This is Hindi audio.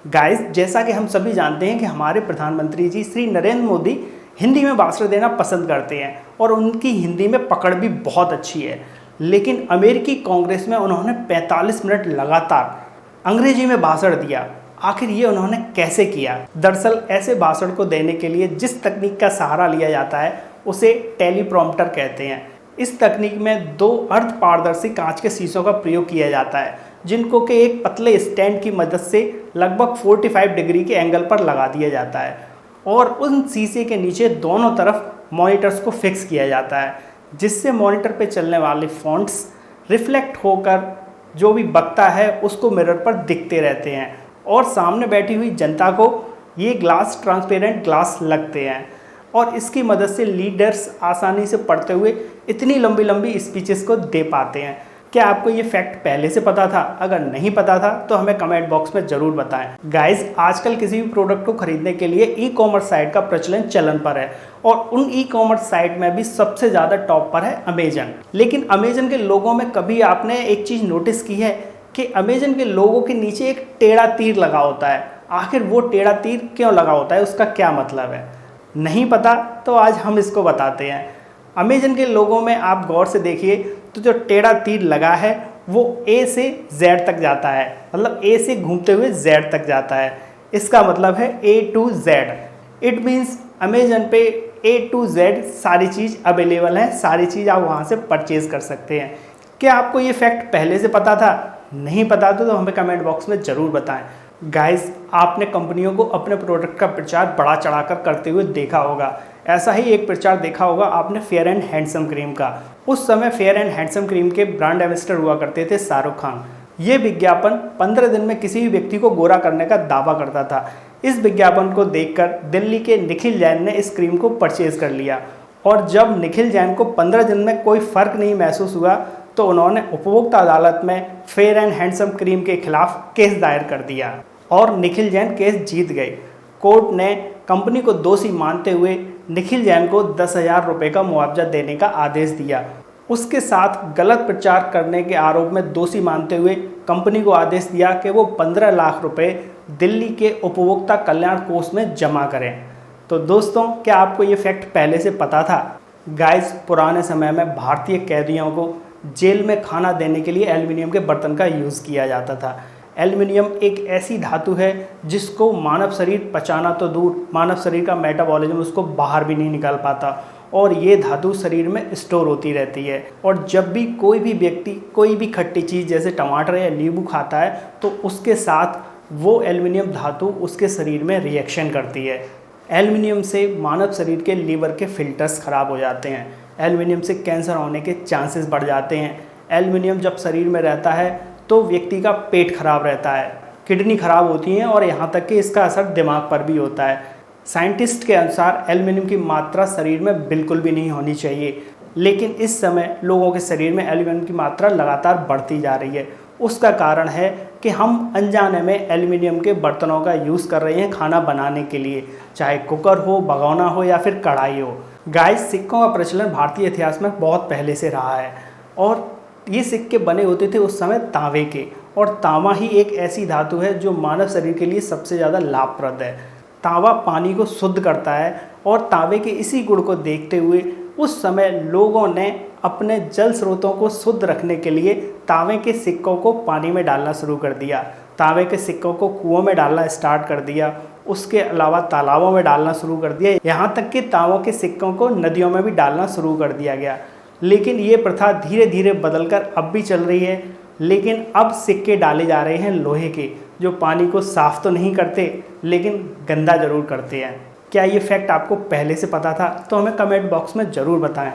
गाइस, जैसा कि हम सभी जानते हैं कि हमारे प्रधानमंत्री जी श्री नरेंद्र मोदी हिंदी में भाषण देना पसंद करते हैं और उनकी हिंदी में पकड़ भी बहुत अच्छी है। लेकिन अमेरिकी कांग्रेस में उन्होंने 45 मिनट लगातार अंग्रेजी में भाषण दिया। आखिर ये उन्होंने कैसे किया? दरअसल ऐसे भाषण को देने के लिए जिस तकनीक का सहारा लिया जाता है उसे टेलीप्रॉम्प्टर कहते हैं। इस तकनीक में दो अर्ध पारदर्शी कांच के शीशों का प्रयोग किया जाता है, जिनको कि एक पतले स्टैंड की मदद से लगभग 45 डिग्री के एंगल पर लगा दिया जाता है और उन शीशे के नीचे दोनों तरफ मॉनिटर्स को फिक्स किया जाता है, जिससे मॉनिटर पे चलने वाले फॉन्ट्स रिफ्लेक्ट होकर जो भी बकता है उसको मिरर पर दिखते रहते हैं और सामने बैठी हुई जनता को ये ग्लास ट्रांसपेरेंट ग्लास लगते हैं और इसकी मदद से लीडर्स आसानी से पढ़ते हुए इतनी लंबी लंबी स्पीचेस को दे पाते हैं। क्या आपको ये फैक्ट पहले से पता था? अगर नहीं पता था तो हमें कमेंट बॉक्स में ज़रूर बताएं। गाइस, आजकल किसी भी प्रोडक्ट को खरीदने के लिए ई कॉमर्स साइट का प्रचलन चलन पर है और उन ई कॉमर्स साइट में भी सबसे ज़्यादा टॉप पर है अमेजन। लेकिन अमेजन के लोगों में कभी आपने एक चीज़ नोटिस की है कि अमेजन के लोगों के नीचे एक टेढ़ा तीर लगा होता है? आखिर वो टेढ़ा तीर क्यों लगा होता है, उसका क्या मतलब है? नहीं पता? तो आज हम इसको बताते हैं। अमेजन के लोगों में आप गौर से देखिए तो जो टेढ़ा तीर लगा है वो ए से जेड तक जाता है, मतलब ए से घूमते हुए जेड तक जाता है। इसका मतलब है A to Z. It means Amazon पे ए टू जेड सारी चीज़ अवेलेबल है, सारी चीज़ आप वहाँ से परचेज़ कर सकते हैं। क्या आपको ये फैक्ट पहले से पता था? नहीं पता तो हमें कमेंट बॉक्स में ज़रूर बताएं। गाइस, आपने कंपनियों को अपने प्रोडक्ट का प्रचार बढ़ा चढ़ाकर करते हुए देखा होगा। ऐसा ही एक प्रचार देखा होगा आपने फेयर एंड हैंडसम क्रीम का। उस समय फेयर एंड हैंडसम क्रीम के ब्रांड एम्बेसडर हुआ करते थे शाहरुख खान। ये विज्ञापन 15 दिन में किसी भी व्यक्ति को गोरा करने का दावा करता था। इस विज्ञापन को देखकर दिल्ली के निखिल जैन ने इस क्रीम को परचेज कर लिया और जब निखिल जैन को 15 दिन में कोई फ़र्क नहीं महसूस हुआ तो उन्होंने उपभोक्ता अदालत में फेयर एंड हैंडसम क्रीम के खिलाफ केस दायर कर दिया और निखिल जैन केस जीत गए। कोर्ट ने कंपनी को दोषी मानते हुए निखिल जैन को 10,000 रुपये का मुआवजा देने का आदेश दिया। उसके साथ गलत प्रचार करने के आरोप में दोषी मानते हुए कंपनी को आदेश दिया कि वो 15 लाख रुपए दिल्ली के उपभोक्ता कल्याण कोष में जमा करें। तो दोस्तों, क्या आपको ये फैक्ट पहले से पता था? गाइस, पुराने समय में भारतीय कैदियों को जेल में खाना देने के लिए एल्युमिनियम के बर्तन का यूज़ किया जाता था। एल्युमिनियम एक ऐसी धातु है जिसको मानव शरीर पचाना तो दूर, मानव शरीर का मेटाबॉलिज्म उसको बाहर भी नहीं निकाल पाता और ये धातु शरीर में स्टोर होती रहती है। और जब भी कोई भी व्यक्ति कोई भी खट्टी चीज़ जैसे टमाटर या नींबू खाता है तो उसके साथ वो एल्युमिनियम धातु उसके शरीर में रिएक्शन करती है। एल्युमिनियम से मानव शरीर के लीवर के फिल्टर्स ख़राब हो जाते हैं। एल्युमिनियम से कैंसर होने के चांसेस बढ़ जाते हैं। एल्युमिनियम जब शरीर में रहता है तो व्यक्ति का पेट खराब रहता है, किडनी खराब होती हैं और यहाँ तक कि इसका असर दिमाग पर भी होता है। साइंटिस्ट के अनुसार एल्युमिनियम की मात्रा शरीर में बिल्कुल भी नहीं होनी चाहिए, लेकिन इस समय लोगों के शरीर में एल्युमिनियम की मात्रा लगातार बढ़ती जा रही है। उसका कारण है कि हम अनजाने में एल्युमिनियम के बर्तनों का यूज़ कर रहे हैं खाना बनाने के लिए, चाहे कुकर हो, भगोना हो या फिर कढ़ाई हो। गाइस, सिक्कों का प्रचलन भारतीय इतिहास में बहुत पहले से रहा है और ये सिक्के बने होते थे उस समय तांबे के, और तांबा ही एक ऐसी धातु है जो मानव शरीर के लिए सबसे ज़्यादा लाभप्रद है। तांबा पानी को शुद्ध करता है और तांबे के इसी गुण को देखते हुए उस समय लोगों ने अपने जल स्रोतों को शुद्ध रखने के लिए तांबे के सिक्कों को पानी में डालना शुरू कर दिया। तांबे के सिक्कों को कुओं में डालना स्टार्ट कर दिया, उसके अलावा तालाबों में डालना शुरू कर दिया, यहाँ तक कि तांबों के सिक्कों को नदियों में भी डालना शुरू कर दिया गया। लेकिन ये प्रथा धीरे धीरे बदलकर अब भी चल रही है, लेकिन अब सिक्के डाले जा रहे हैं लोहे के, जो पानी को साफ़ तो नहीं करते लेकिन गंदा ज़रूर करते हैं। क्या ये फैक्ट आपको पहले से पता था? तो हमें कमेंट बॉक्स में ज़रूर बताएं।